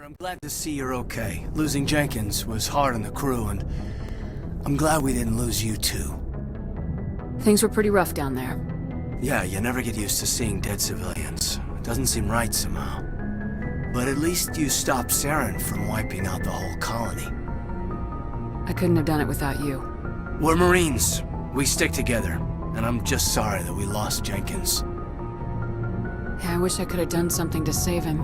I'm glad to see you're okay. Losing Jenkins was hard on the crew, and I'm glad we didn't lose you too. Things were pretty rough down there. Yeah, you never get used to seeing dead civilians. It doesn't seem right somehow. But at least you stopped Saren from wiping out the whole colony. I couldn't have done it without you. We're Marines. We stick together. And I'm just sorry that we lost Jenkins. Yeah, I wish I could have done something to save him.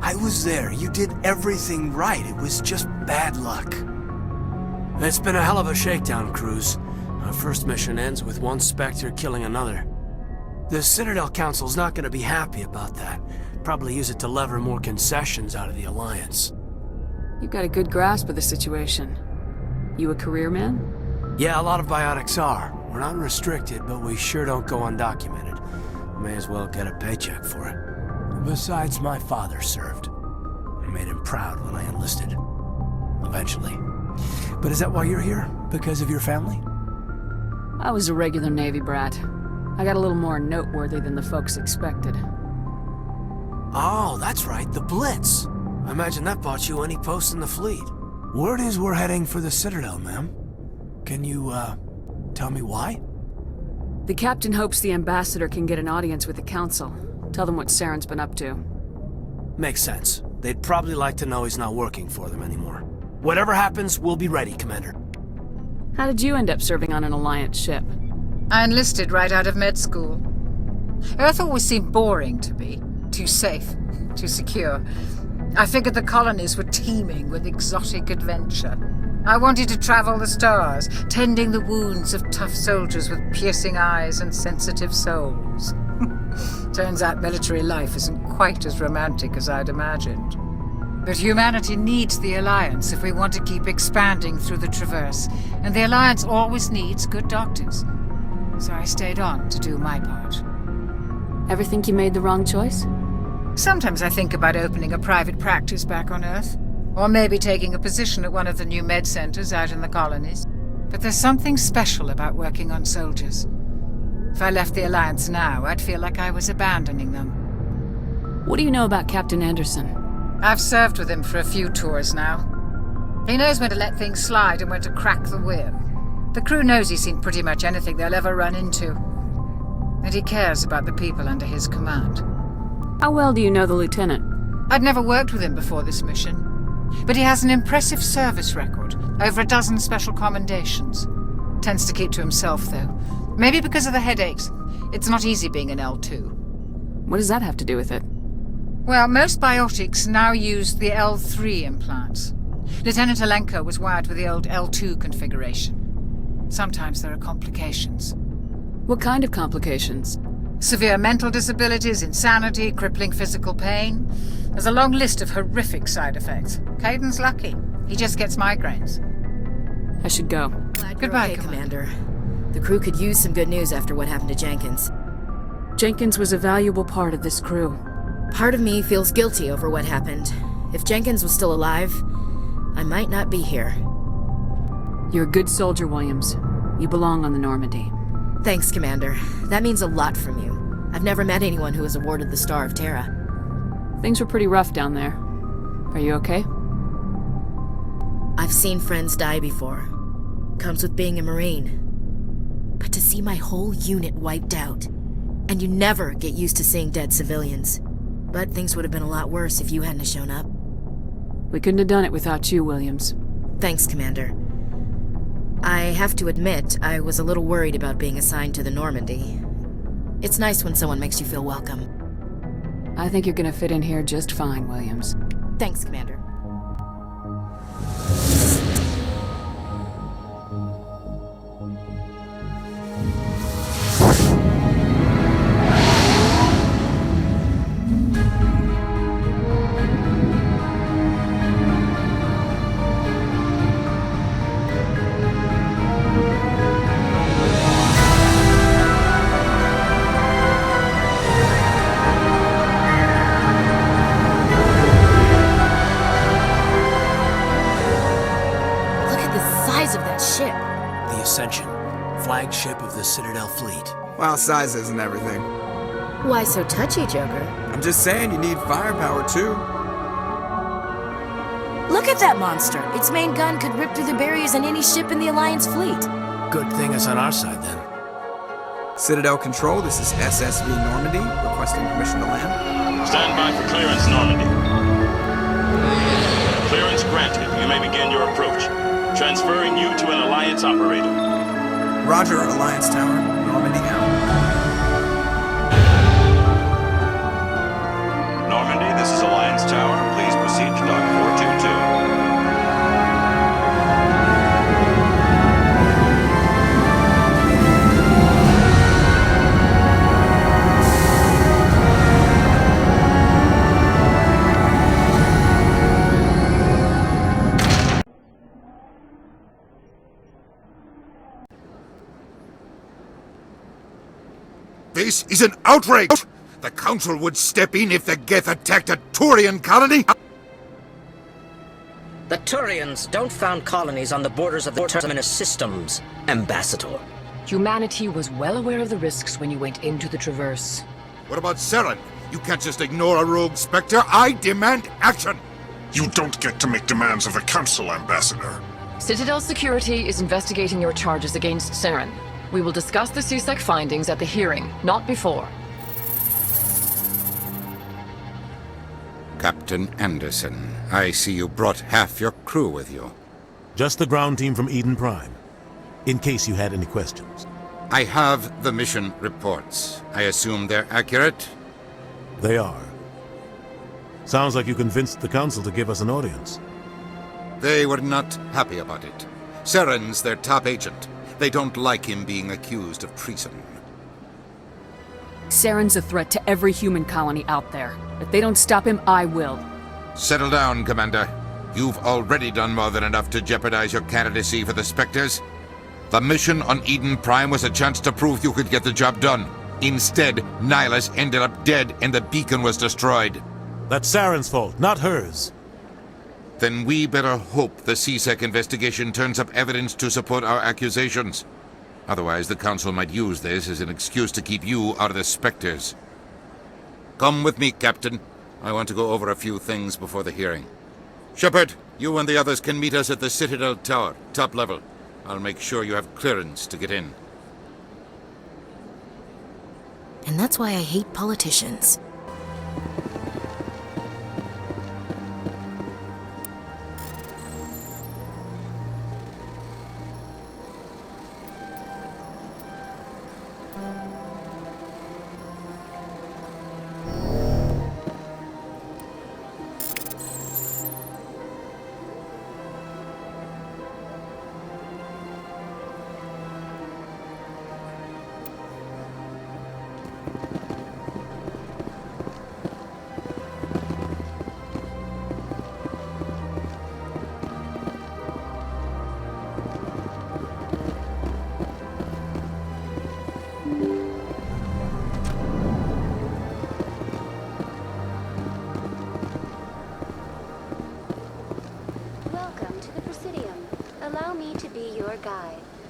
I was there. You did everything right. It was just bad luck. It's been a hell of a shakedown, Cruz. Our first mission ends with one Spectre killing another. The Citadel Council's not gonna be happy about that. Probably use it to lever more concessions out of the Alliance. You've got a good grasp of the situation. You a career man? Yeah, a lot of biotics are. We're not restricted, but we sure don't go undocumented. May as well get a paycheck for it. Besides, my father served. I made him proud when I enlisted. Eventually. But is that why you're here? Because of your family? I was a regular Navy brat. I got a little more noteworthy than the folks expected. Oh, that's right, the Blitz. I imagine that bought you any post in the fleet. Word is we're heading for the Citadel, ma'am. Can you, tell me why? The captain hopes the ambassador can get an audience with the council. Tell them what Saren's been up to. Makes sense. They'd probably like to know he's not working for them anymore. Whatever happens, we'll be ready, Commander. How did you end up serving on an Alliance ship? I enlisted right out of med school. Earth always seemed boring to me. Too safe, too secure. I figured the colonies were teeming with exotic adventure. I wanted to travel the stars, tending the wounds of tough soldiers with piercing eyes and sensitive souls. Turns out military life isn't quite as romantic as I'd imagined. But humanity needs the Alliance if we want to keep expanding through the Traverse, and the Alliance always needs good doctors. So I stayed on to do my part. Ever think you made the wrong choice? Sometimes I think about opening a private practice back on Earth, or maybe taking a position at one of the new med centers out in the colonies. But there's something special about working on soldiers. If I left the Alliance now, I'd feel like I was abandoning them. What do you know about Captain Anderson? I've served with him for a few tours now. He knows when to let things slide and when to crack the whip. The crew knows he's seen pretty much anything they'll ever run into. And he cares about the people under his command. How well do you know the lieutenant? I'd never worked with him before this mission. But he has an impressive service record, over a dozen special commendations. Tends to keep to himself, though. Maybe because of the headaches. It's not easy being an L2. What does that have to do with it? Well, most biotics now use the L3 implants. Lieutenant Alenko was wired with the old L2 configuration. Sometimes there are complications. What kind of complications? Severe mental disabilities, insanity, crippling physical pain. There's a long list of horrific side effects. Caden's lucky. He just gets migraines. I should go. Goodbye, okay, Commander. The crew could use some good news after what happened to Jenkins. Jenkins was a valuable part of this crew. Part of me feels guilty over what happened. If Jenkins was still alive, I might not be here. You're a good soldier, Williams. You belong on the Normandy. Thanks, Commander. That means a lot from you. I've never met anyone who was awarded the Star of Terra. Things were pretty rough down there. Are you okay? I've seen friends die before. Comes with being a Marine. But to see my whole unit wiped out, and you never get used to seeing dead civilians. But things would have been a lot worse if you hadn't shown up. We couldn't have done it without you, Williams. Thanks, Commander. I have to admit, I was a little worried about being assigned to the Normandy. It's nice when someone makes you feel welcome. I think you're gonna fit in here just fine, Williams. Thanks, Commander. The Ascension, flagship of the Citadel fleet. Well, size isn't everything. Why so touchy, Joker? I'm just saying you need firepower too. Look at that monster! Its main gun could rip through the barriers in any ship in the Alliance fleet. Good thing it's on our side, then. Citadel Control, this is SSV Normandy, requesting permission to land. Stand by for clearance, Normandy. Clearance granted. You may begin your approach. Transferring you to an Alliance operator. Roger, Alliance Tower, Normandy out. Normandy, this is Alliance Tower. Please proceed to Dock 422. This is an outrage! The Council would step in if the Geth attacked a Turian colony! The Turians don't found colonies on the borders of the Terminus systems, Ambassador. Humanity was well aware of the risks when you went into the Traverse. What about Saren? You can't just ignore a rogue Spectre. I demand action! You don't get to make demands of the Council, Ambassador. Citadel Security is investigating your charges against Saren. We will discuss the CSEC findings at the hearing, not before. Captain Anderson, I see you brought half your crew with you. Just the ground team from Eden Prime, in case you had any questions. I have the mission reports. I assume they're accurate? They are. Sounds like you convinced the Council to give us an audience. They were not happy about it. Saren's their top agent. They don't like him being accused of treason. Saren's a threat to every human colony out there. If they don't stop him, I will. Settle down, Commander. You've already done more than enough to jeopardize your candidacy for the Spectres. The mission on Eden Prime was a chance to prove you could get the job done. Instead, Nihilus ended up dead and the beacon was destroyed. That's Saren's fault, not hers. Then we better hope the CSEC investigation turns up evidence to support our accusations. Otherwise, the Council might use this as an excuse to keep you out of the Spectres. Come with me, Captain. I want to go over a few things before the hearing. Shepard, you and the others can meet us at the Citadel Tower, top level. I'll make sure you have clearance to get in. And that's why I hate politicians.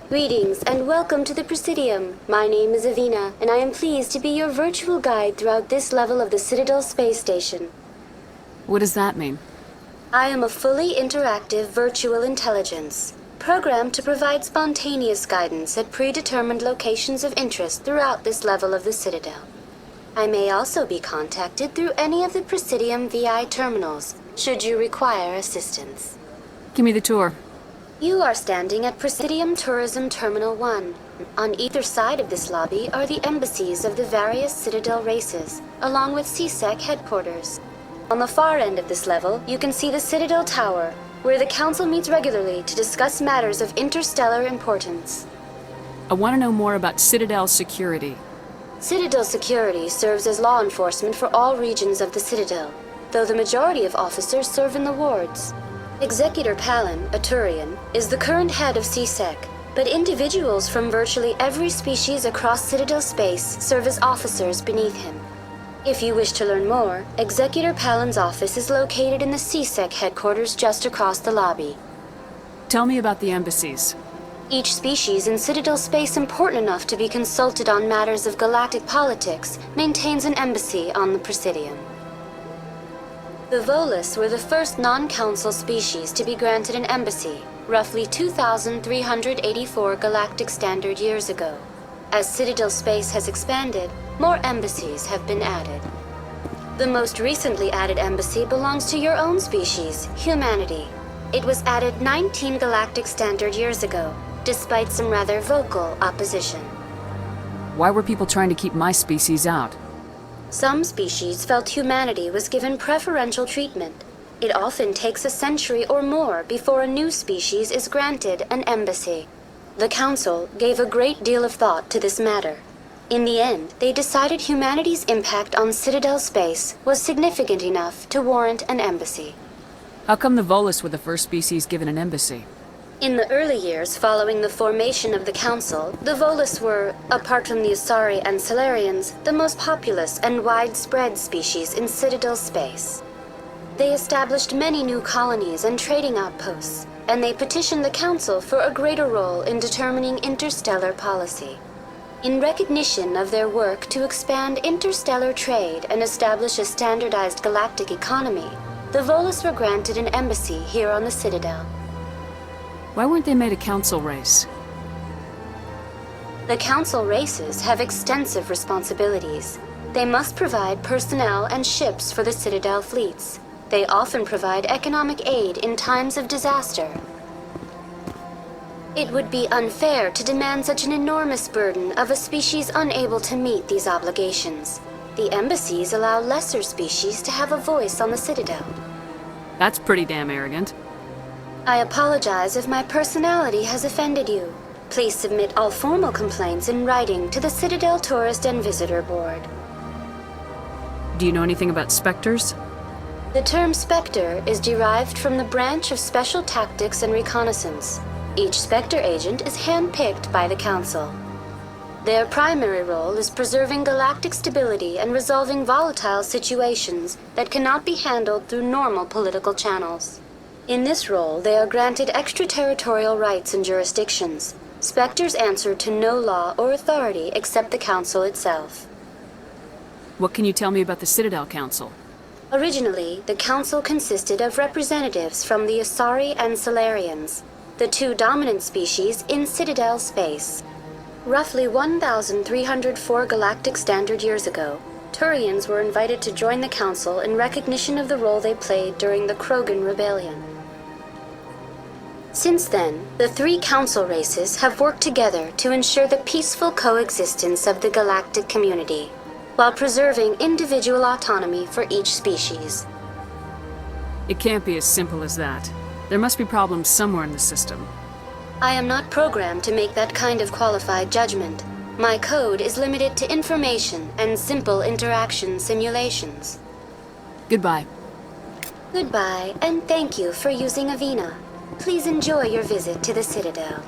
Greetings and welcome to the Presidium. My name is Avina, and I am pleased to be your virtual guide throughout this level of the Citadel space station. What does that mean? I am a fully interactive virtual intelligence, programmed to provide spontaneous guidance at predetermined locations of interest throughout this level of the Citadel. I may also be contacted through any of the Presidium VI terminals, should you require assistance. Give me the tour. You are standing at Presidium Tourism Terminal 1. On either side of this lobby are the embassies of the various Citadel races, along with CSEC headquarters. On the far end of this level, you can see the Citadel Tower, where the Council meets regularly to discuss matters of interstellar importance. I want to know more about Citadel security. Citadel security serves as law enforcement for all regions of the Citadel, though the majority of officers serve in the wards. Executor Palin, a Turian, is the current head of CSEC, but individuals from virtually every species across Citadel space serve as officers beneath him. If you wish to learn more, Executor Palin's office is located in the CSEC headquarters just across the lobby. Tell me about the embassies. Each species in Citadel space important enough to be consulted on matters of galactic politics maintains an embassy on the Presidium. The Volus were the first non-council species to be granted an embassy, roughly 2,384 galactic standard years ago. As Citadel space has expanded, more embassies have been added. The most recently added embassy belongs to your own species, humanity. It was added 19 galactic standard years ago, despite some rather vocal opposition. Why were people trying to keep my species out? Some species felt humanity was given preferential treatment. It often takes a century or more before a new species is granted an embassy. The Council gave a great deal of thought to this matter. In the end, they decided humanity's impact on Citadel space was significant enough to warrant an embassy. How come the Volus were the first species given an embassy? In the early years following the formation of the Council, the Volus were, apart from the Asari and Salarians, the most populous and widespread species in Citadel space. They established many new colonies and trading outposts, and they petitioned the Council for a greater role in determining interstellar policy. In recognition of their work to expand interstellar trade and establish a standardized galactic economy, the Volus were granted an embassy here on the Citadel. Why weren't they made a council race? The Council races have extensive responsibilities. They must provide personnel and ships for the Citadel fleets. They often provide economic aid in times of disaster. It would be unfair to demand such an enormous burden of a species unable to meet these obligations. The embassies allow lesser species to have a voice on the Citadel. That's pretty damn arrogant. I apologize if my personality has offended you. Please submit all formal complaints in writing to the Citadel Tourist and Visitor Board. Do you know anything about specters? The term Spectre is derived from the branch of Special Tactics and Reconnaissance. Each Spectre agent is handpicked by the Council. Their primary role is preserving galactic stability and resolving volatile situations that cannot be handled through normal political channels. In this role, they are granted extraterritorial rights and jurisdictions. Spectres answer to no law or authority except the Council itself. What can you tell me about the Citadel Council? Originally, the Council consisted of representatives from the Asari and Salarians, the two dominant species in Citadel space. Roughly 1,304 galactic standard years ago, Turians were invited to join the Council in recognition of the role they played during the Krogan Rebellion. Since then, the three Council races have worked together to ensure the peaceful coexistence of the galactic community, while preserving individual autonomy for each species. It can't be as simple as that. There must be problems somewhere in the system. I am not programmed to make that kind of qualified judgment. My code is limited to information and simple interaction simulations. Goodbye. Goodbye, and thank you for using Avina. Please enjoy your visit to the Citadel.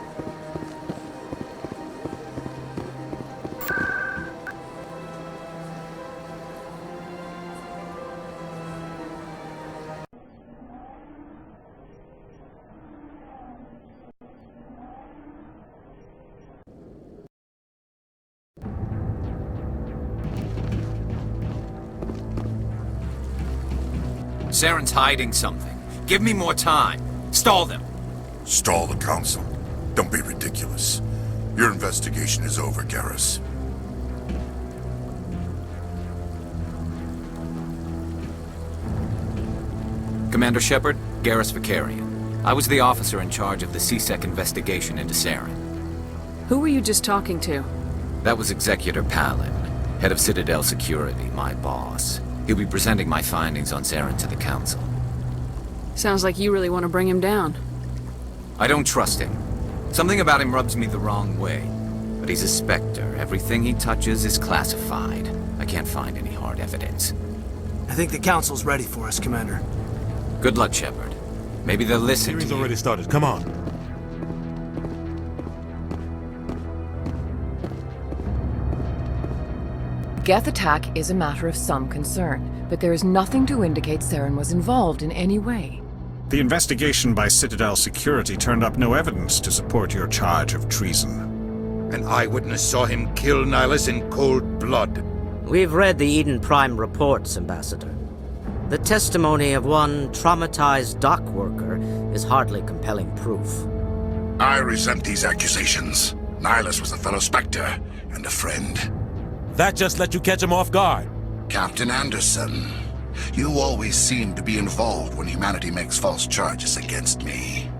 Saren's hiding something. Give me more time. Stall them. Stall the Council? Don't be ridiculous. Your investigation is over, Garrus. Commander Shepard, Garrus Vakarian. I was the officer in charge of the CSEC investigation into Saren. Who were you just talking to? That was Executor Palin, head of Citadel Security, my boss. He'll be presenting my findings on Saren to the Council. Sounds like you really want to bring him down. I don't trust him. Something about him rubs me the wrong way. But he's a Spectre. Everything he touches is classified. I can't find any hard evidence. I think the Council's ready for us, Commander. Good luck, Shepard. Maybe they'll listen to you. Hearing's already started. Come on. Geth attack is a matter of some concern, but there is nothing to indicate Saren was involved in any way. The investigation by Citadel security turned up no evidence to support your charge of treason. An eyewitness saw him kill Nihilus in cold blood. We've read the Eden Prime reports, Ambassador. The testimony of one traumatized dock worker is hardly compelling proof. I resent these accusations. Nihilus was a fellow Spectre and a friend. That just let you catch him off guard. Captain Anderson, you always seem to be involved when humanity makes false charges against me.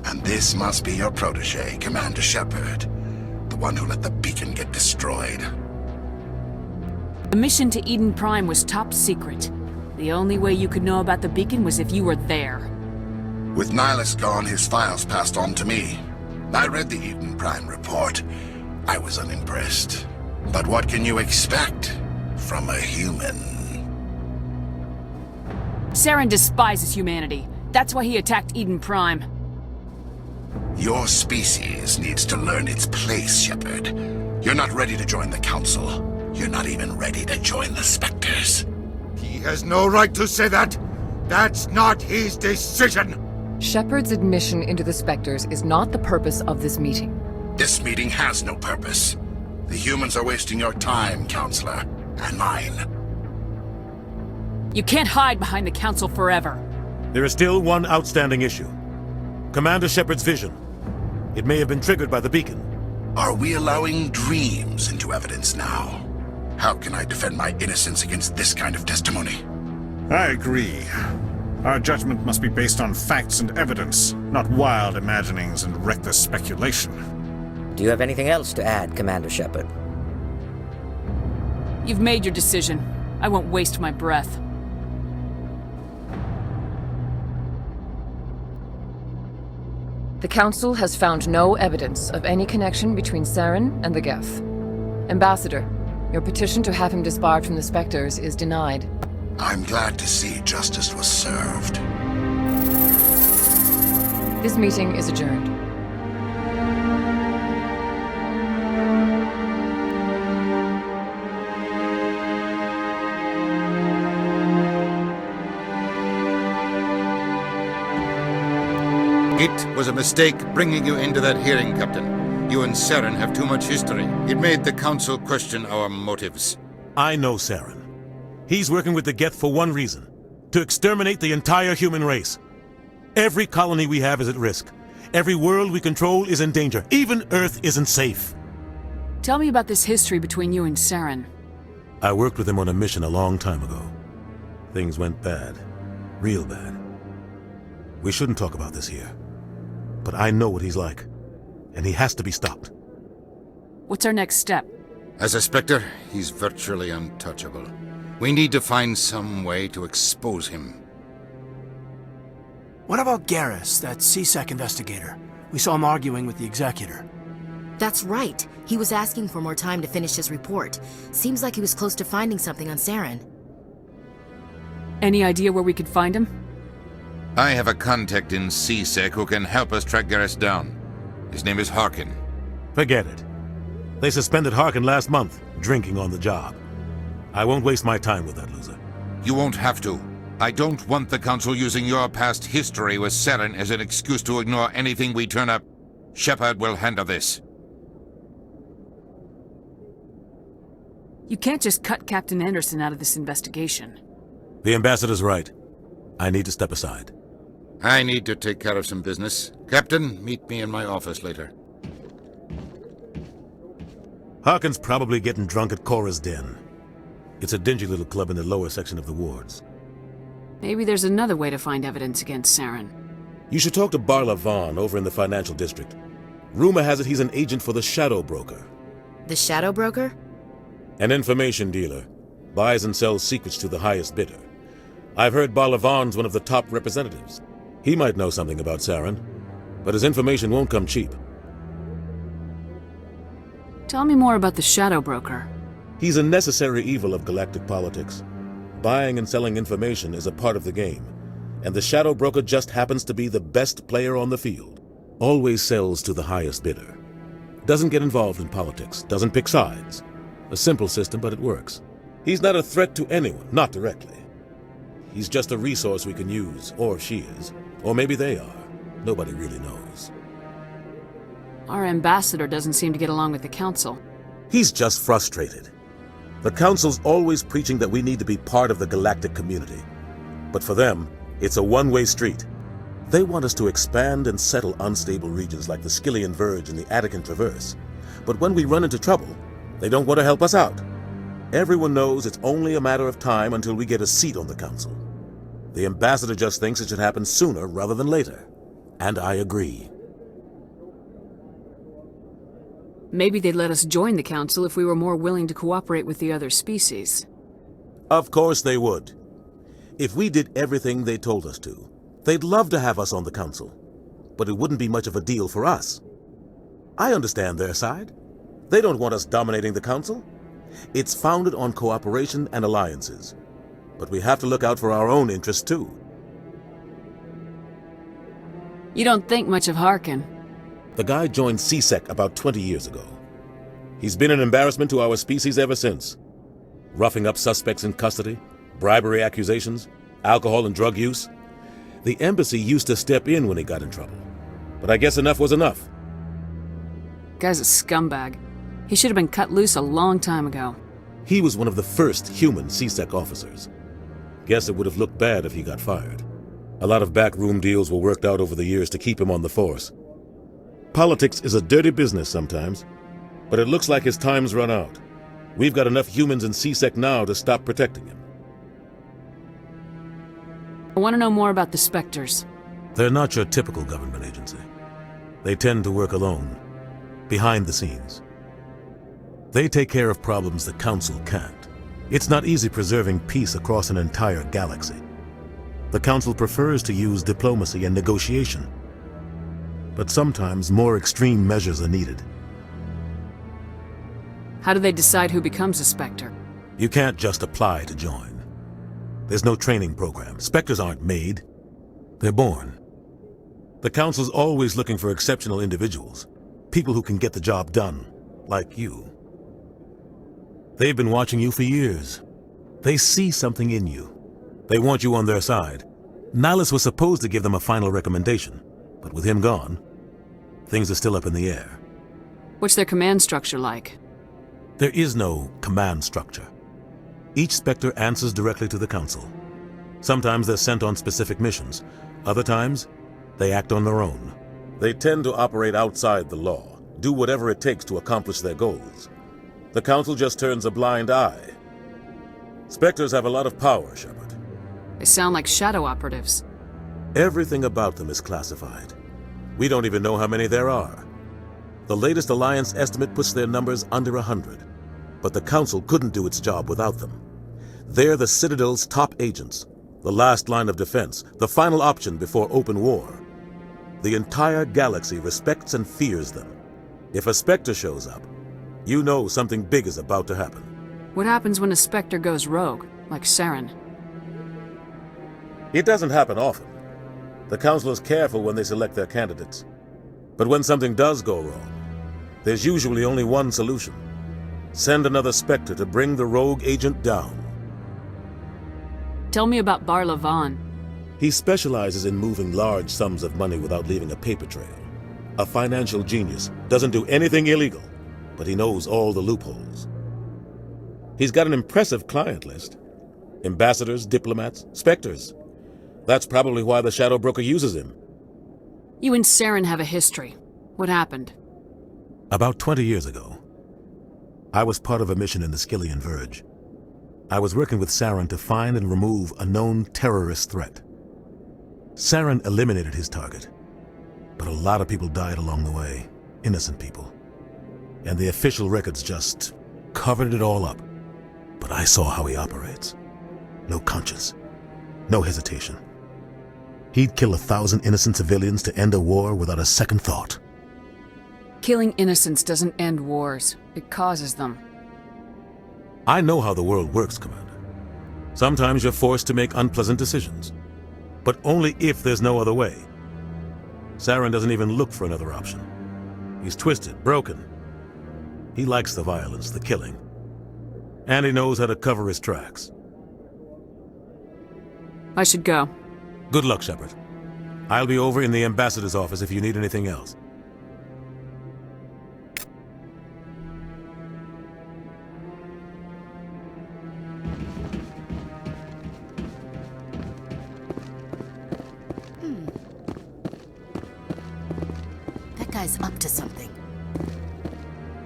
And this must be your protege, Commander Shepard, the one who let the beacon get destroyed. The mission to Eden Prime was top secret. The only way you could know about the beacon was if you were there. With Nihilus gone, his files passed on to me. I read the Eden Prime report. I was unimpressed. But what can you expect from a human? Saren despises humanity. That's why he attacked Eden Prime. Your species needs to learn its place, Shepard. You're not ready to join the Council. You're not even ready to join the Spectres. He has no right to say that. That's not his decision. Shepard's admission into the Spectres is not the purpose of this meeting. This meeting has no purpose. The humans are wasting your time, Counselor, and mine. You can't hide behind the Council forever. There is still one outstanding issue. Commander Shepard's vision. It may have been triggered by the beacon. Are we allowing dreams into evidence now? How can I defend my innocence against this kind of testimony? I agree. Our judgment must be based on facts and evidence, not wild imaginings and reckless speculation. Do you have anything else to add, Commander Shepard? You've made your decision. I won't waste my breath. The Council has found no evidence of any connection between Saren and the Geth. Ambassador, your petition to have him disbarred from the Spectres is denied. I'm glad to see justice was served. This meeting is adjourned. It was a mistake bringing you into that hearing, Captain. You and Saren have too much history. It made the Council question our motives. I know Saren. He's working with the Geth for one reason. To exterminate the entire human race. Every colony we have is at risk. Every world we control is in danger. Even Earth isn't safe. Tell me about this history between you and Saren. I worked with him on a mission a long time ago. Things went bad. Real bad. We shouldn't talk about this here. But I know what he's like. And he has to be stopped. What's our next step? As a Spectre, he's virtually untouchable. We need to find some way to expose him. What about Garrus, that CSEC investigator? We saw him arguing with the Executor. That's right. He was asking for more time to finish his report. Seems like he was close to finding something on Saren. Any idea where we could find him? I have a contact in CSEC who can help us track Garrus down. His name is Harkin. Forget it. They suspended Harkin last month, drinking on the job. I won't waste my time with that loser. You won't have to. I don't want the Council using your past history with Saren as an excuse to ignore anything we turn up. Shepard will handle this. You can't just cut Captain Anderson out of this investigation. The Ambassador's right. I need to step aside. I need to take care of some business. Captain, meet me in my office later. Harkin's probably getting drunk at Cora's Den. It's a dingy little club in the lower section of the wards. Maybe there's another way to find evidence against Saren. You should talk to Barla Vaughn over in the financial district. Rumor has it he's an agent for the Shadow Broker. The Shadow Broker? An information dealer. Buys and sells secrets to the highest bidder. I've heard Barla Vaughn's one of the top representatives. He might know something about Saren, but his information won't come cheap. Tell me more about the Shadow Broker. He's a necessary evil of galactic politics. Buying and selling information is a part of the game, and the Shadow Broker just happens to be the best player on the field. Always sells to the highest bidder. Doesn't get involved in politics, doesn't pick sides. A simple system, but it works. He's not a threat to anyone, not directly. He's just a resource we can use, or she is. Or maybe they are. Nobody really knows. Our ambassador doesn't seem to get along with the Council. He's just frustrated. The Council's always preaching that we need to be part of the galactic community. But for them, it's a one-way street. They want us to expand and settle unstable regions like the Skillian Verge and the Attican Traverse. But when we run into trouble, they don't want to help us out. Everyone knows it's only a matter of time until we get a seat on the Council. The ambassador just thinks it should happen sooner rather than later. And I agree. Maybe they'd let us join the Council if we were more willing to cooperate with the other species. Of course they would. If we did everything they told us to, they'd love to have us on the Council. But it wouldn't be much of a deal for us. I understand their side. They don't want us dominating the Council. It's founded on cooperation and alliances. But we have to look out for our own interests too. You don't think much of Harkin. The guy joined CSEC about 20 years ago. He's been an embarrassment to our species ever since. Roughing up suspects in custody, bribery accusations, alcohol and drug use. The embassy used to step in when he got in trouble. But I guess enough was enough. Guy's a scumbag. He should have been cut loose a long time ago. He was one of the first human CSEC officers. Guess it would have looked bad if he got fired. A lot of backroom deals were worked out over the years to keep him on the force. Politics is a dirty business sometimes, but it looks like his time's run out. We've got enough humans in CSEC now to stop protecting him. I want to know more about the Spectres. They're not your typical government agency. They tend to work alone, behind the scenes. They take care of problems the Council can't. It's not easy preserving peace across an entire galaxy. The Council prefers to use diplomacy and negotiation. But sometimes more extreme measures are needed. How do they decide who becomes a Spectre? You can't just apply to join. There's no training program. Spectres aren't made. They're born. The Council's always looking for exceptional individuals. People who can get the job done, like you. They've been watching you for years. They see something in you. They want you on their side. Nihilus was supposed to give them a final recommendation, but with him gone, things are still up in the air. What's their command structure like? There is no command structure. Each Spectre answers directly to the Council. Sometimes they're sent on specific missions. Other times, they act on their own. They tend to operate outside the law, do whatever it takes to accomplish their goals. The Council just turns a blind eye. Spectres have a lot of power, Shepard. They sound like shadow operatives. Everything about them is classified. We don't even know how many there are. The latest Alliance estimate puts their numbers under 100. But the Council couldn't do its job without them. They're the Citadel's top agents, the last line of defense, the final option before open war. The entire galaxy respects and fears them. If a Spectre shows up, you know something big is about to happen. What happens when a Spectre goes rogue, like Saren? It doesn't happen often. The Council is careful when they select their candidates. But when something does go wrong, there's usually only one solution. Send another Spectre to bring the rogue agent down. Tell me about Bar Lavan. He specializes in moving large sums of money without leaving a paper trail. A financial genius, doesn't do anything illegal, but he knows all the loopholes. He's got an impressive client list. Ambassadors, diplomats, Spectres. That's probably why the Shadow Broker uses him. You and Saren have a history. What happened? About 20 years ago, I was part of a mission in the Skillian Verge. I was working with Saren to find and remove a known terrorist threat. Saren eliminated his target, but a lot of people died along the way, innocent people. And the official records just covered it all up. But I saw how he operates. No conscience, no hesitation. He'd kill 1,000 innocent civilians to end a war without a second thought. Killing innocents doesn't end wars. It causes them. I know how the world works, Commander. Sometimes you're forced to make unpleasant decisions, but only if there's no other way. Saren doesn't even look for another option. He's twisted, broken. He likes the violence, the killing. And he knows how to cover his tracks. I should go. Good luck, Shepard. I'll be over in the ambassador's office if you need anything else. That guy's up to something.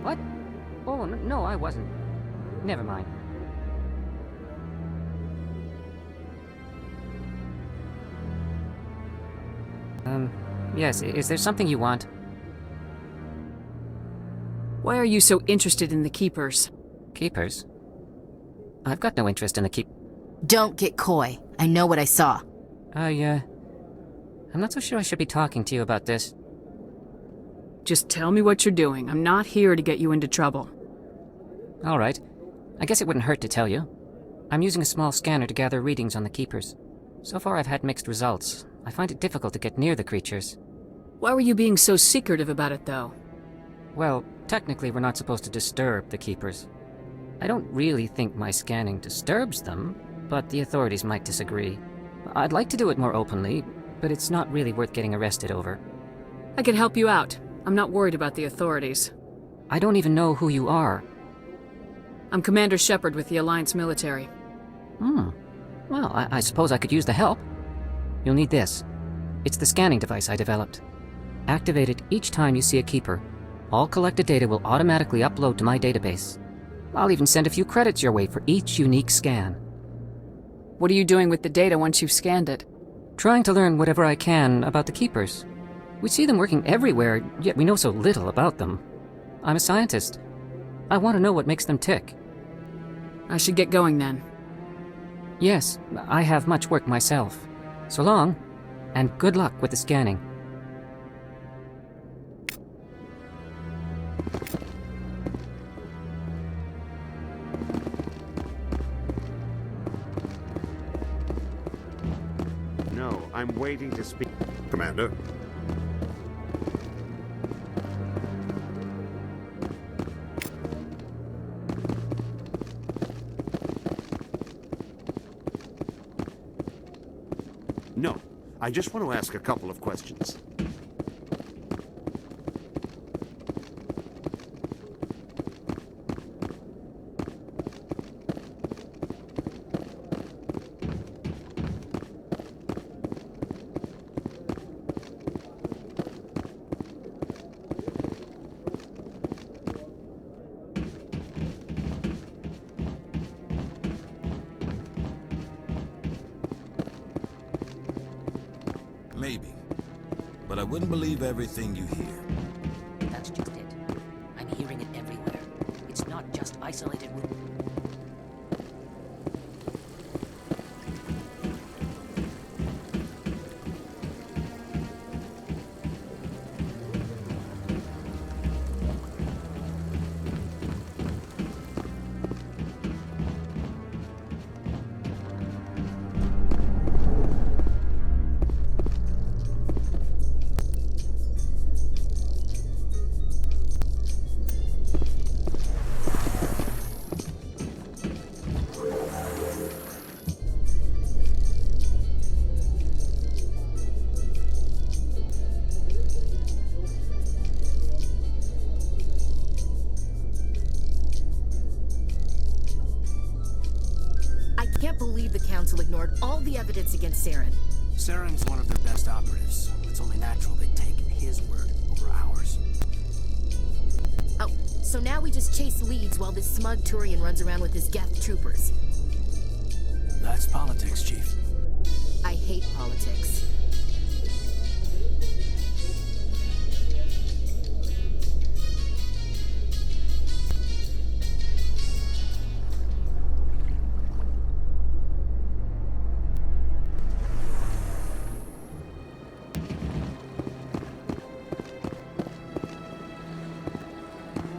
What? Oh, no, I wasn't. Never mind. Yes, is there something you want? Why are you so interested in the Keepers? Keepers? I've got no interest in the Don't get coy. I know what I saw. I'm not so sure I should be talking to you about this. Just tell me what you're doing. I'm not here to get you into trouble. All right. I guess it wouldn't hurt to tell you. I'm using a small scanner to gather readings on the Keepers. So far I've had mixed results. I find it difficult to get near the creatures. Why were you being so secretive about it, though? Well, technically we're not supposed to disturb the Keepers. I don't really think my scanning disturbs them, but the authorities might disagree. I'd like to do it more openly, but it's not really worth getting arrested over. I can help you out. I'm not worried about the authorities. I don't even know who you are. I'm Commander Shepard with the Alliance military. Well, I suppose I could use the help. You'll need this. It's the scanning device I developed. Activate it each time you see a Keeper. All collected data will automatically upload to my database. I'll even send a few credits your way for each unique scan. What are you doing with the data once you've scanned it? Trying to learn whatever I can about the Keepers. We see them working everywhere, yet we know so little about them. I'm a scientist. I want to know what makes them tick. I should get going then. Yes, I have much work myself. So long, and good luck with the scanning. No, I'm waiting to speak. Commander? No, I just want to ask a couple of questions. Maybe. But I wouldn't believe everything you hear. That's just it. I'm hearing it everywhere. It's not just isolated rumors. I can't believe the Council ignored all the evidence against Saren. Saren's one of their best operatives. It's only natural they take his word over ours. Oh, so now we just chase leads while this smug Turian runs around with his Geth troopers. That's politics, Chief. I hate politics.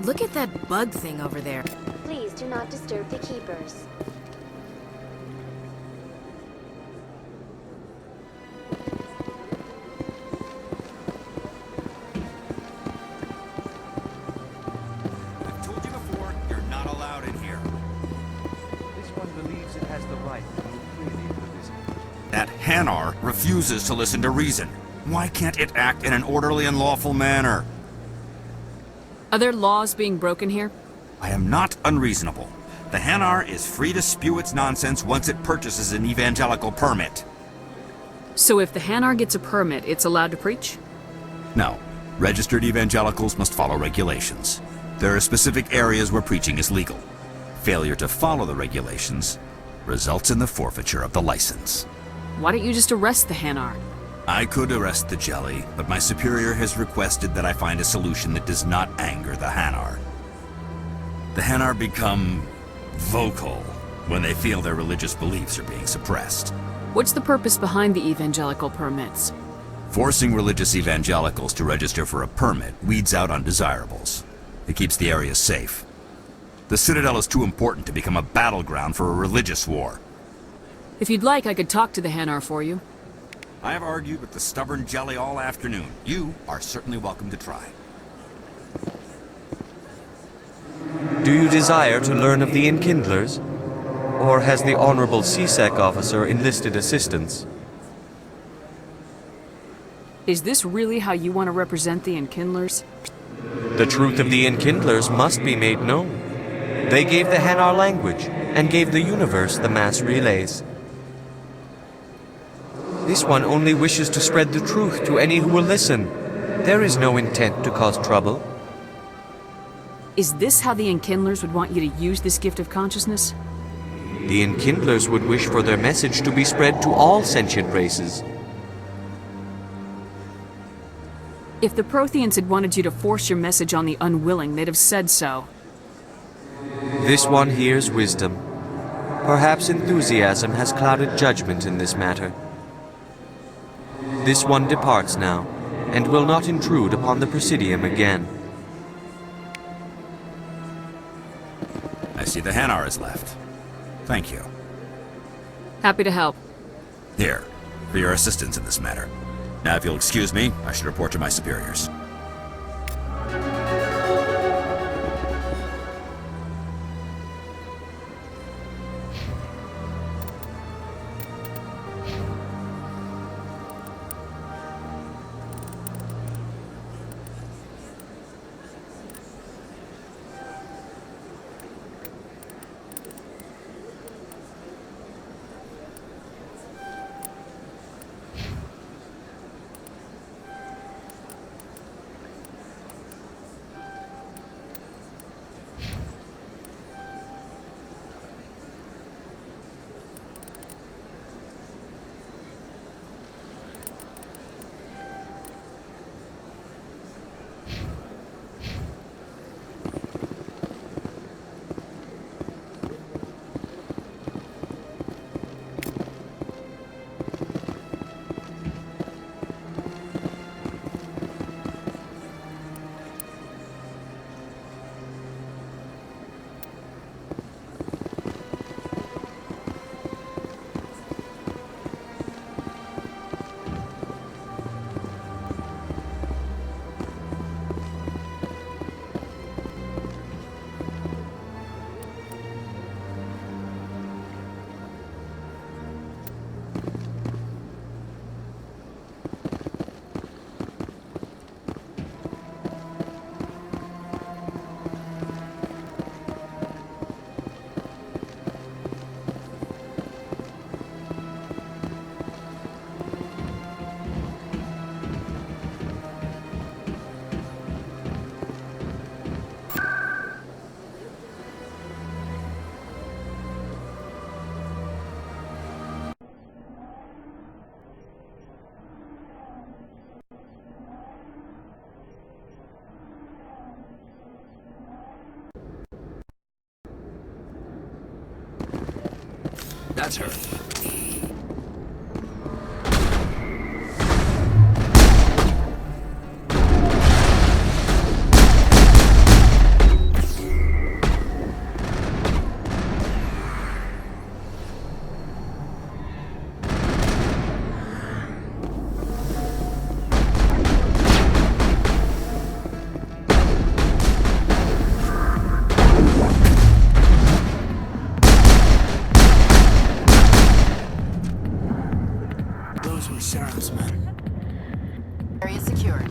Look at that bug thing over there. Please do not disturb the Keepers. I've told you before, you're not allowed in here. This one believes it has the right to move freely through this. That Hanar refuses to listen to reason. Why can't it act in an orderly and lawful manner? Are there laws being broken here? I am not unreasonable. The Hanar is free to spew its nonsense once it purchases an evangelical permit. So if the Hanar gets a permit, it's allowed to preach? No. Registered evangelicals must follow regulations. There are specific areas where preaching is legal. Failure to follow the regulations results in the forfeiture of the license. Why don't you just arrest the Hanar? I could arrest the jelly, but my superior has requested that I find a solution that does not anger the Hanar. The Hanar become vocal when they feel their religious beliefs are being suppressed. What's the purpose behind the evangelical permits? Forcing religious evangelicals to register for a permit weeds out undesirables. It keeps the area safe. The Citadel is too important to become a battleground for a religious war. If you'd like, I could talk to the Hanar for you. I have argued with the stubborn jelly all afternoon. You are certainly welcome to try. Do you desire to learn of the Enkindlers? Or has the Honorable CSEC officer enlisted assistance? Is this really how you want to represent the Enkindlers? The truth of the Enkindlers must be made known. They gave the Hanar language, and gave the universe the mass relays. This one only wishes to spread the truth to any who will listen. There is no intent to cause trouble. Is this how the Enkindlers would want you to use this gift of consciousness? The Enkindlers would wish for their message to be spread to all sentient races. If the Protheans had wanted you to force your message on the unwilling, they'd have said so. This one hears wisdom. Perhaps enthusiasm has clouded judgment in this matter. This one departs now, and will not intrude upon the Presidium again. I see the Hanar is left. Thank you. Happy to help. Here, for your assistance in this matter. Now, if you'll excuse me, I should report to my superiors. That's her. arms, man. Area secured.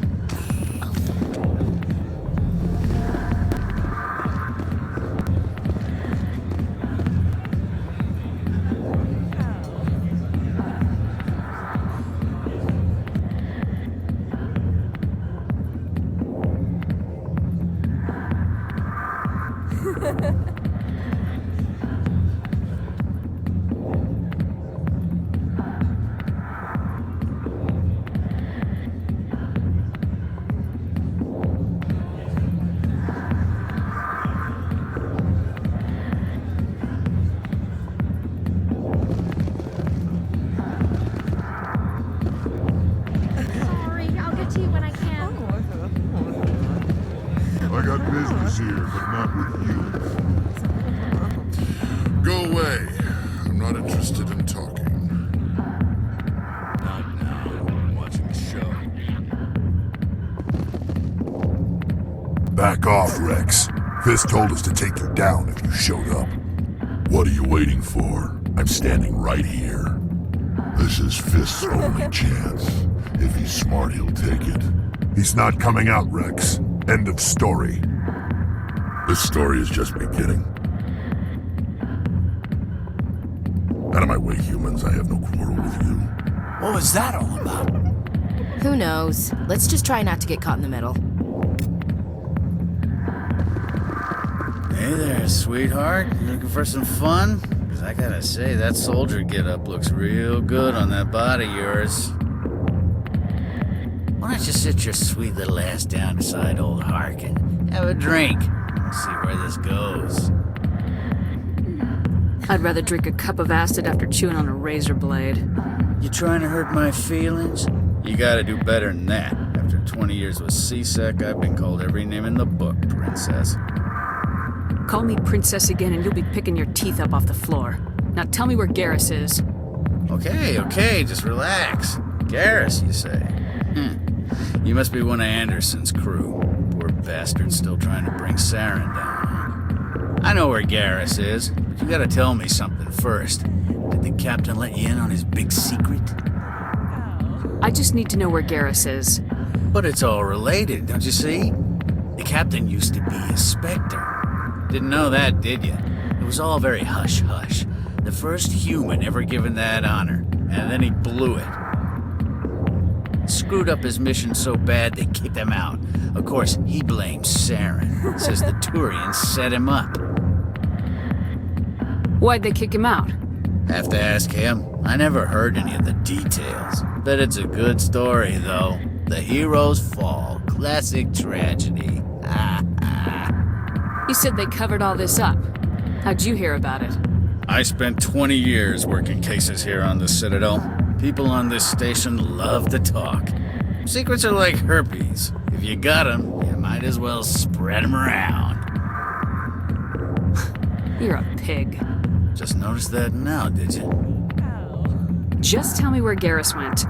I got business here, but not with you. Go away. I'm not interested in talking. Not now. I'm watching the show. Back off, Rex. Fist told us to take you down if you showed up. What are you waiting for? I'm standing right here. This is Fist's only chance. If he's smart, he'll take it. He's not coming out, Rex. End of story. This story is just beginning. Out of my way, humans. I have no quarrel with you. What was that all about? Who knows? Let's just try not to get caught in the middle. Hey there, sweetheart. You looking for some fun? Because I gotta say, that soldier get-up looks real good on that body of yours. Why don't you sit your sweet little ass down beside old Harkin? Have a drink. We'll see where this goes. I'd rather drink a cup of acid after chewing on a razor blade. You trying to hurt my feelings? You gotta do better than that. After 20 years with C-Sec, I've been called every name in the book, princess. Call me princess again and you'll be picking your teeth up off the floor. Now tell me where Garrus is. Okay, just relax. Garrus, you say? You must be one of Anderson's crew. Poor bastard still trying to bring Saren down. I know where Garrus is, but you gotta tell me something first. Did the captain let you in on his big secret? I just need to know where Garrus is. But it's all related, don't you see? The captain used to be a Spectre. Didn't know that, did you? It was all very hush-hush. The first human ever given that honor, and then he blew it. Screwed up his mission so bad they kicked him out. Of course, he blames Saren. Says the Turians set him up. Why'd they kick him out? Have to ask him. I never heard any of the details. Bet it's a good story, though. The heroes fall. Classic tragedy. You said they covered all this up. How'd you hear about it? I spent 20 years working cases here on the Citadel. People on this station love to talk. Secrets are like herpes. If you got them, you might as well spread them around. You're a pig. Just noticed that now, did you? Just tell me where Garrus went.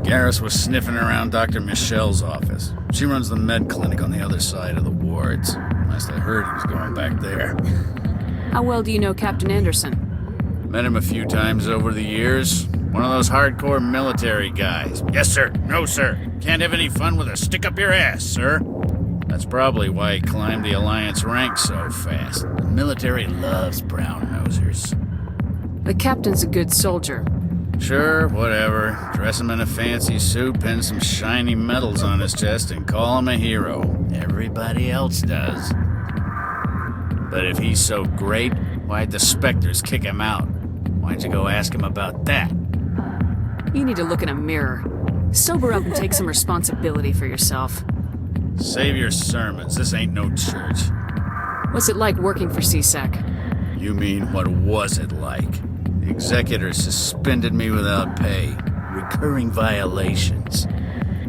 Garrus was sniffing around Dr. Michelle's office. She runs the med clinic on the other side of the wards. Last I heard, he was going back there. How well do you know Captain Anderson? Met him a few times over the years. One of those hardcore military guys. Yes, sir. No, sir. Can't have any fun with a stick up your ass, sir. That's probably why he climbed the Alliance ranks so fast. The military loves brown-nosers. The captain's a good soldier. Sure, whatever. Dress him in a fancy suit, pin some shiny medals on his chest, and call him a hero. Everybody else does. But if he's so great, why'd the Spectres kick him out? Why'd you go ask him about that? You need to look in a mirror. Sober up and take some responsibility for yourself. Save your sermons. This ain't no church. What's it like working for C-Sec? You mean, what was it like? The executors suspended me without pay. Recurring violations.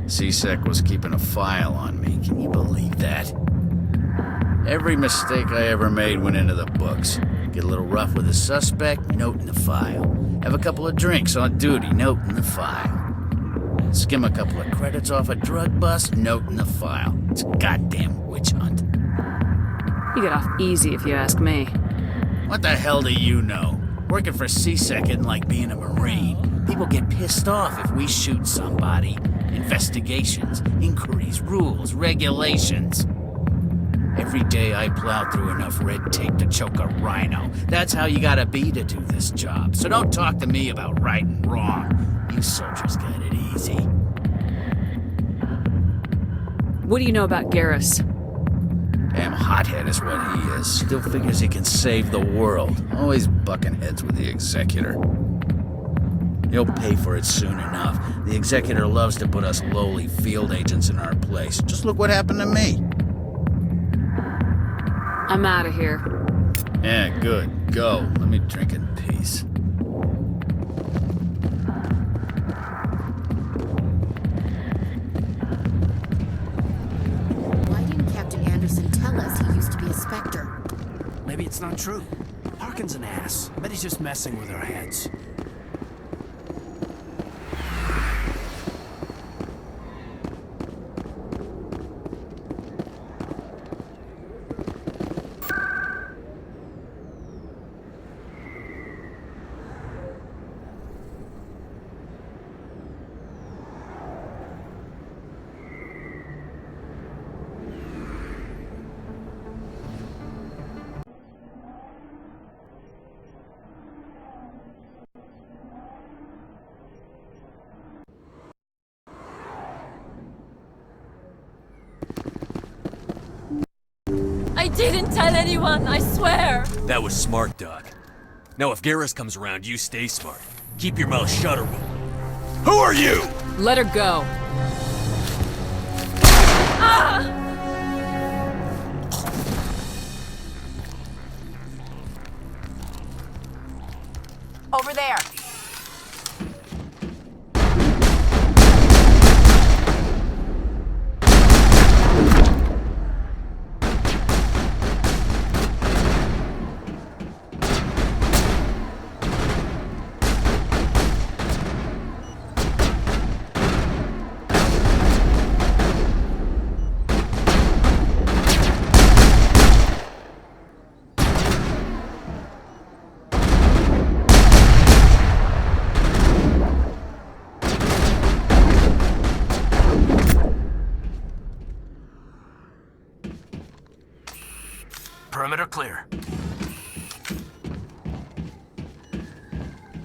C-Sec was keeping a file on me. Can you believe that? Every mistake I ever made went into the books. Get a little rough with a suspect, note in the file. Have a couple of drinks on duty, note in the file. Skim a couple of credits off a drug bust, note in the file. It's a goddamn witch hunt. You got off easy if you ask me. What the hell do you know? Working for C-Sec isn't like being a Marine. People get pissed off if we shoot somebody. Investigations, inquiries, rules, regulations. Every day I plow through enough red tape to choke a rhino. That's how you gotta be to do this job. So don't talk to me about right and wrong. You soldiers got it easy. What do you know about Garrus? Damn hothead is what he is. Still figures he can save the world. Always bucking heads with the Executor. He'll pay for it soon enough. The Executor loves to put us lowly field agents in our place. Just look what happened to me. I'm out of here. Yeah, good. Go. Let me drink in peace. Why didn't Captain Anderson tell us he used to be a Spectre? Maybe it's not true. Harkin's an ass. I bet he's just messing with our heads. I didn't tell anyone, I swear! That was smart, Doc. Now if Garrus comes around, you stay smart. Keep your mouth shut or we'll... Who are you? Let her go. Ah! Over there. Perimeter clear.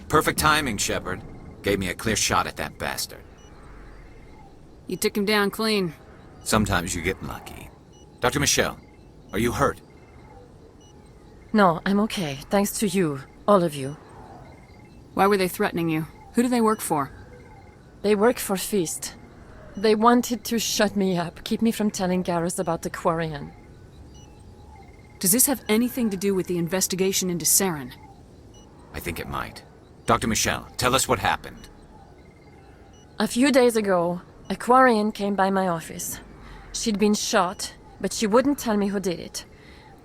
Perfect timing, Shepard. Gave me a clear shot at that bastard. You took him down clean. Sometimes you get lucky. Dr. Michelle, are you hurt? No, I'm okay. Thanks to you. All of you. Why were they threatening you? Who do they work for? They work for Feast. They wanted to shut me up, keep me from telling Garrus about the Quarian. Does this have anything to do with the investigation into Saren? I think it might. Dr. Michelle, tell us what happened. A few days ago, a Quarian came by my office. She'd been shot, but she wouldn't tell me who did it.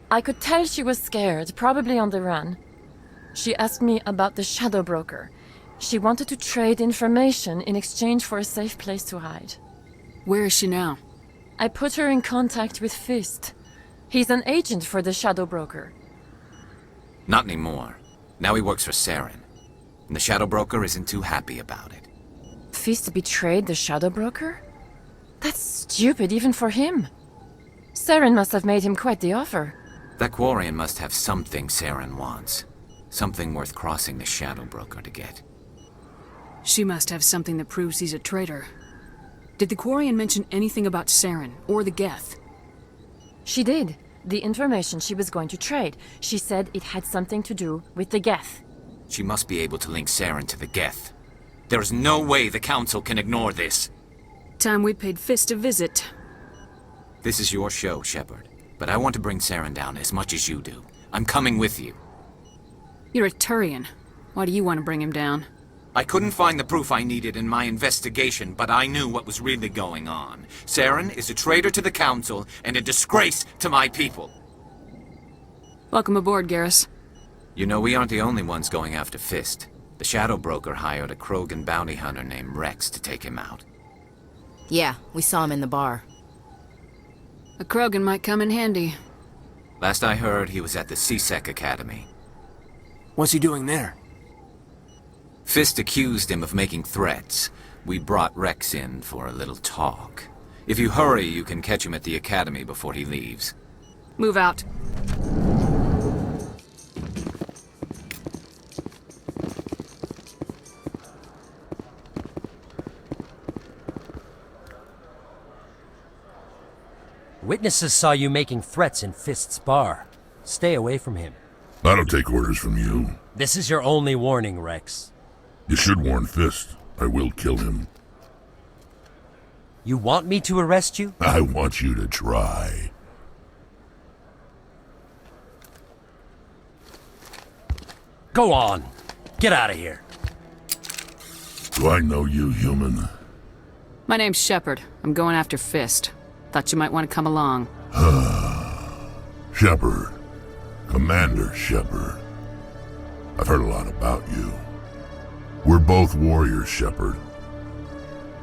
I could tell she was scared, probably on the run. She asked me about the Shadow Broker. She wanted to trade information in exchange for a safe place to hide. Where is she now? I put her in contact with Fist. He's an agent for the Shadow Broker. Not anymore. Now he works for Saren. And the Shadow Broker isn't too happy about it. Fist betrayed the Shadow Broker? That's stupid even for him. Saren must have made him quite the offer. That Quarian must have something Saren wants. Something worth crossing the Shadow Broker to get. She must have something that proves he's a traitor. Did the Quarian mention anything about Saren or the Geth? She did. The information she was going to trade. She said it had something to do with the Geth. She must be able to link Saren to the Geth. There is no way the Council can ignore this. Time we paid Fist a visit. This is your show, Shepard. But I want to bring Saren down as much as you do. I'm coming with you. You're a Turian. Why do you want to bring him down? I couldn't find the proof I needed in my investigation, but I knew what was really going on. Saren is a traitor to the Council and a disgrace to my people. Welcome aboard, Garrus. You know, we aren't the only ones going after Fist. The Shadow Broker hired a Krogan bounty hunter named Wrex to take him out. Yeah, we saw him in the bar. A Krogan might come in handy. Last I heard, he was at the CSEC Academy. What's he doing there? Fist accused him of making threats. We brought Wrex in for a little talk. If you hurry, you can catch him at the academy before he leaves. Move out. Witnesses saw you making threats in Fist's bar. Stay away from him. I don't take orders from you. This is your only warning, Wrex. You should warn Fist. I will kill him. You want me to arrest you? I want you to try. Go on. Get out of here. Do I know you, human? My name's Shepard. I'm going after Fist. Thought you might want to come along. Shepard. Commander Shepard. I've heard a lot about you. We're both warriors, Shepard.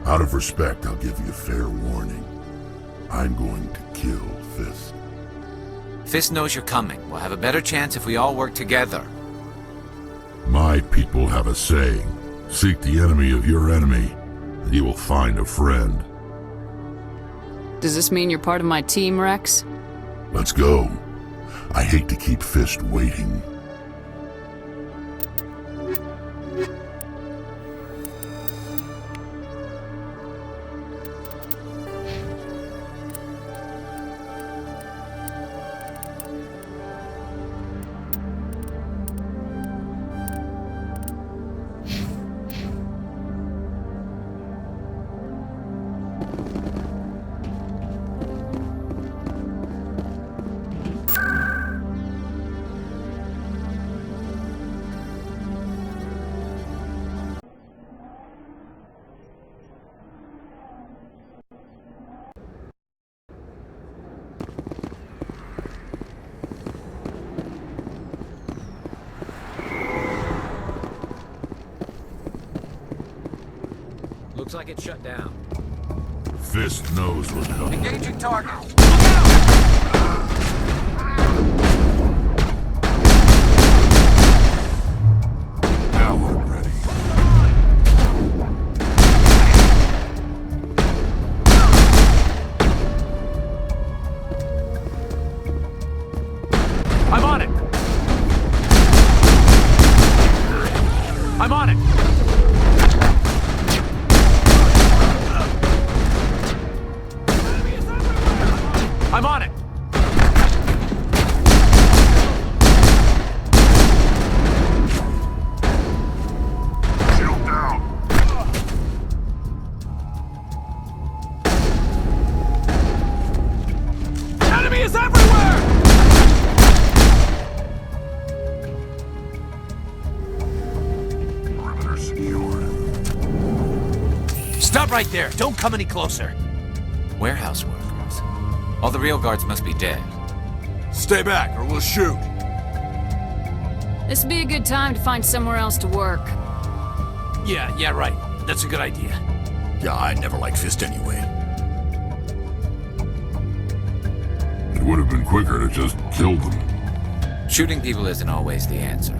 Out of respect, I'll give you a fair warning. I'm going to kill Fist. Fist knows you're coming. We'll have a better chance if we all work together. My people have a saying. Seek the enemy of your enemy, and you will find a friend. Does this mean you're part of my team, Wrex? Let's go. I hate to keep Fist waiting. Looks like it's shut down. Fist knows what's coming. Engaging target. Now I'm ready. I'm on it! I'm on it! I'm on it! Shield down! Enemy is everywhere! Perimeter secured. Stop right there! Don't come any closer! Warehouse workers. All the real guards must be dead. Stay back, or we'll shoot! This'd be a good time to find somewhere else to work. Yeah, right. That's a good idea. Yeah, I never liked Fist anyway. It would have been quicker to just kill them. Shooting people isn't always the answer.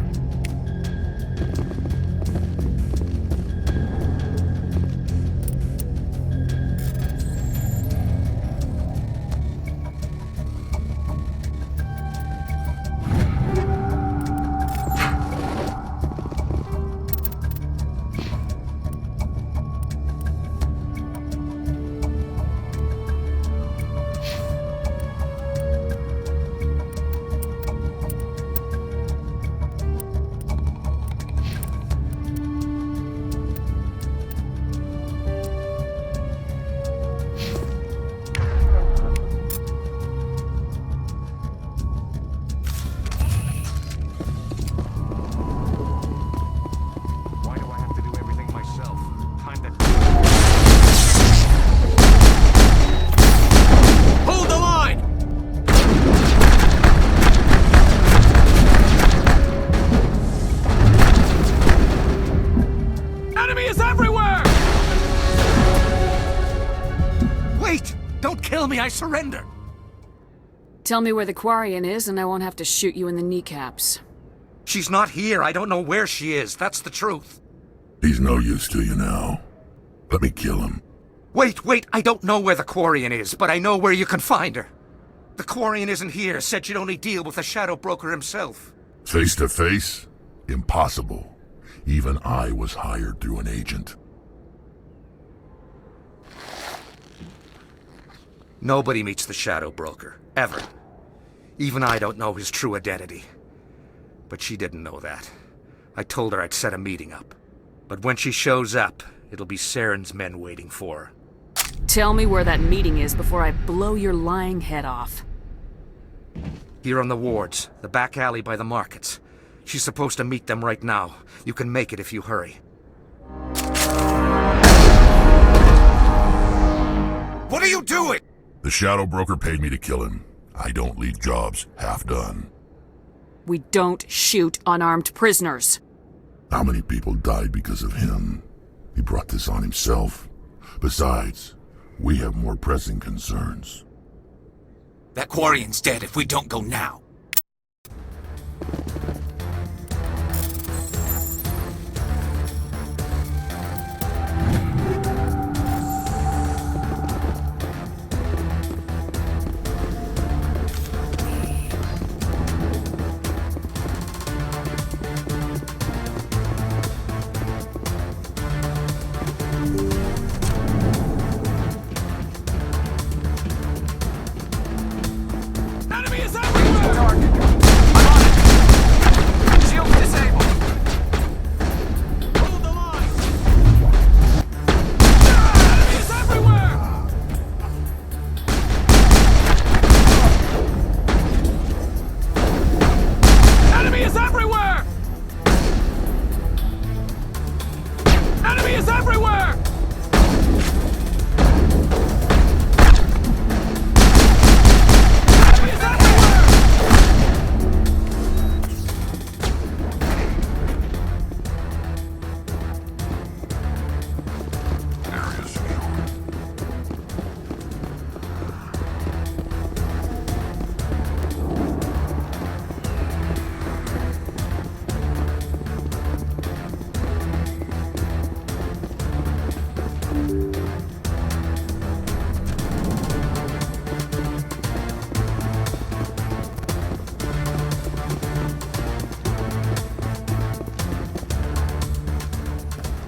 I surrender! Tell me where the Quarian is and I won't have to shoot you in the kneecaps. She's not here. I don't know where she is. That's the truth. He's no use to you now. Let me kill him. Wait, I don't know where the Quarian is, but I know where you can find her. The Quarian isn't here, said she'd only deal with the Shadow Broker himself. Face to face? Impossible. Even I was hired through an agent. Nobody meets the Shadow Broker, ever. Even I don't know his true identity. But she didn't know that. I told her I'd set a meeting up. But when she shows up, it'll be Saren's men waiting for her. Tell me where that meeting is before I blow your lying head off. Here on the wards, the back alley by the markets. She's supposed to meet them right now. You can make it if you hurry. What are you doing? The Shadow Broker paid me to kill him. I don't leave jobs half done. We don't shoot unarmed prisoners. How many people died because of him? He brought this on himself. Besides, we have more pressing concerns. That Quarian's dead if we don't go now.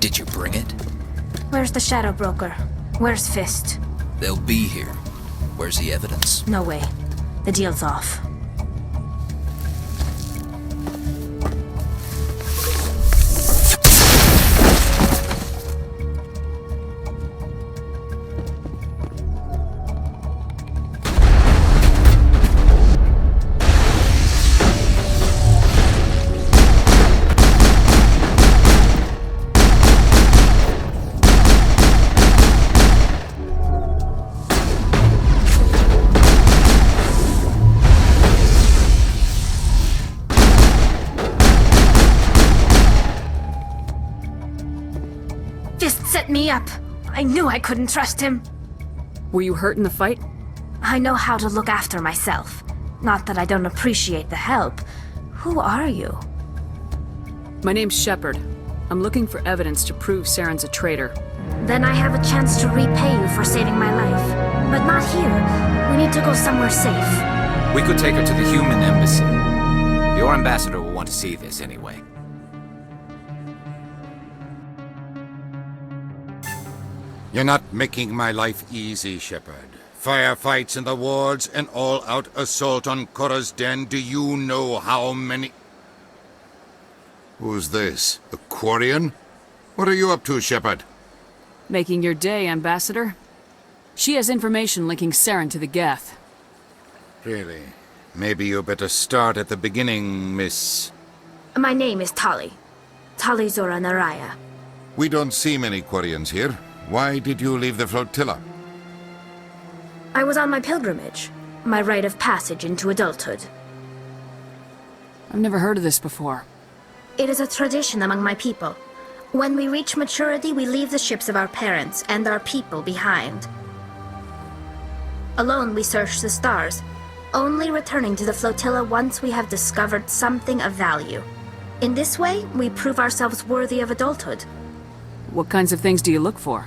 Did you bring it? Where's the Shadow Broker? Where's Fist? They'll be here. Where's the evidence? No way. The deal's off. Set me up. I knew I couldn't trust him. Were you hurt in the fight? I know how to look after myself. Not that I don't appreciate the help. Who are you? My name's Shepard. I'm looking for evidence to prove Saren's a traitor. Then I have a chance to repay you for saving my life. But not here. We need to go somewhere safe. We could take her to the human embassy. Your ambassador will want to see this anyway. You're not making my life easy, Shepard. Firefights in the wards, an all-out assault on Korra's den. Do you know how many... Who's this? The Quarian? What are you up to, Shepard? Making your day, Ambassador. She has information linking Saren to the Geth. Really? Maybe you better start at the beginning, Miss... My name is Tali'Zorah Naraya. We don't see many Quarians here. Why did you leave the flotilla? I was on my pilgrimage. My rite of passage into adulthood. I've never heard of this before. It is a tradition among my people. When we reach maturity, we leave the ships of our parents and our people behind. Alone, we search the stars, only returning to the flotilla once we have discovered something of value. In this way, we prove ourselves worthy of adulthood. What kinds of things do you look for?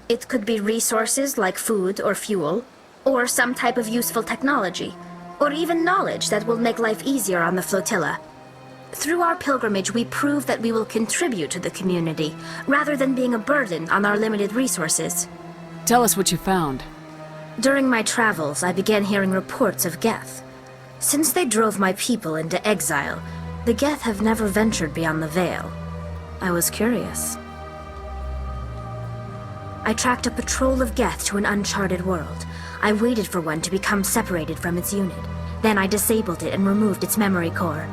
It could be resources like food or fuel, or some type of useful technology, or even knowledge that will make life easier on the flotilla. Through our pilgrimage, we prove that we will contribute to the community, rather than being a burden on our limited resources. Tell us what you found. During my travels, I began hearing reports of Geth. Since they drove my people into exile, the Geth have never ventured beyond the Veil. I was curious. I tracked a patrol of Geth to an uncharted world. I waited for one to become separated from its unit. Then I disabled it and removed its memory core.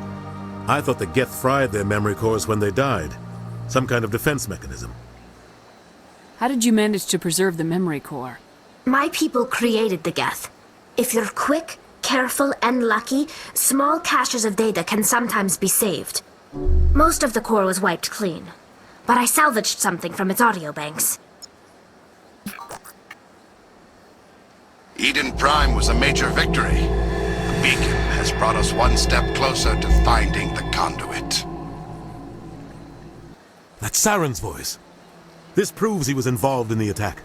I thought the Geth fried their memory cores when they died. Some kind of defense mechanism. How did you manage to preserve the memory core? My people created the Geth. If you're quick, careful, and lucky, small caches of data can sometimes be saved. Most of the core was wiped clean, but I salvaged something from its audio banks. Eden Prime was a major victory. The beacon has brought us one step closer to finding the conduit. That's Saren's voice. This proves he was involved in the attack.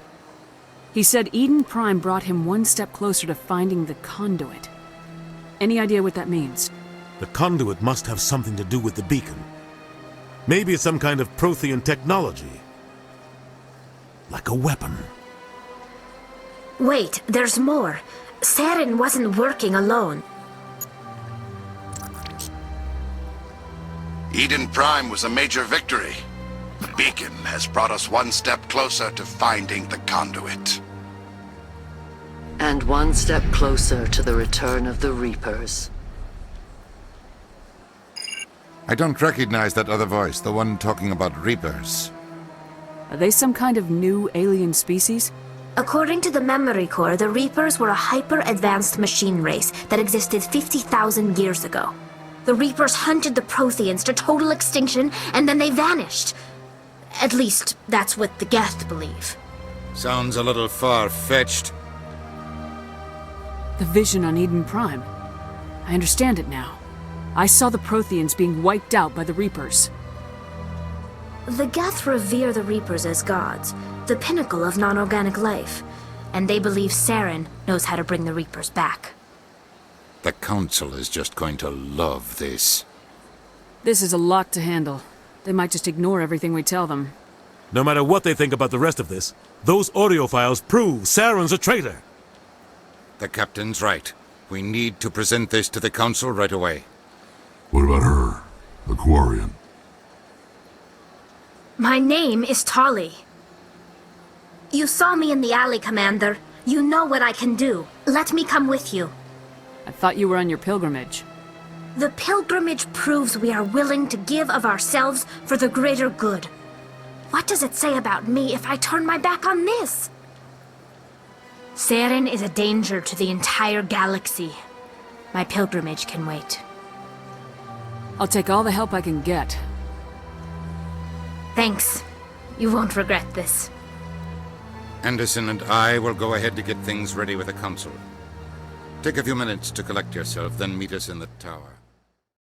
He said Eden Prime brought him one step closer to finding the conduit. Any idea what that means? The conduit must have something to do with the beacon. Maybe it's some kind of Prothean technology. Like a weapon. Wait, there's more. Saren wasn't working alone. Eden Prime was a major victory. The beacon has brought us one step closer to finding the conduit. And one step closer to the return of the Reapers. I don't recognize that other voice, the one talking about Reapers. Are they some kind of new alien species? According to the memory core, the Reapers were a hyper-advanced machine race that existed 50,000 years ago. The Reapers hunted the Protheans to total extinction, and then they vanished. At least, that's what the Geth believe. Sounds a little far-fetched. The vision on Eden Prime. I understand it now. I saw the Protheans being wiped out by the Reapers. The Geth revere the Reapers as gods, the pinnacle of non-organic life, and they believe Saren knows how to bring the Reapers back. The Council is just going to love this. This is a lot to handle. They might just ignore everything we tell them. No matter what they think about the rest of this, those audio files prove Saren's a traitor. The Captain's right. We need to present this to the Council right away. What about her? Vakarian? My name is Tali. You saw me in the alley, Commander. You know what I can do. Let me come with you. I thought you were on your pilgrimage. The pilgrimage proves we are willing to give of ourselves for the greater good. What does it say about me if I turn my back on this? Saren is a danger to the entire galaxy. My pilgrimage can wait. I'll take all the help I can get. Thanks. You won't regret this. Anderson and I will go ahead to get things ready with the Council. Take a few minutes to collect yourself, then meet us in the tower.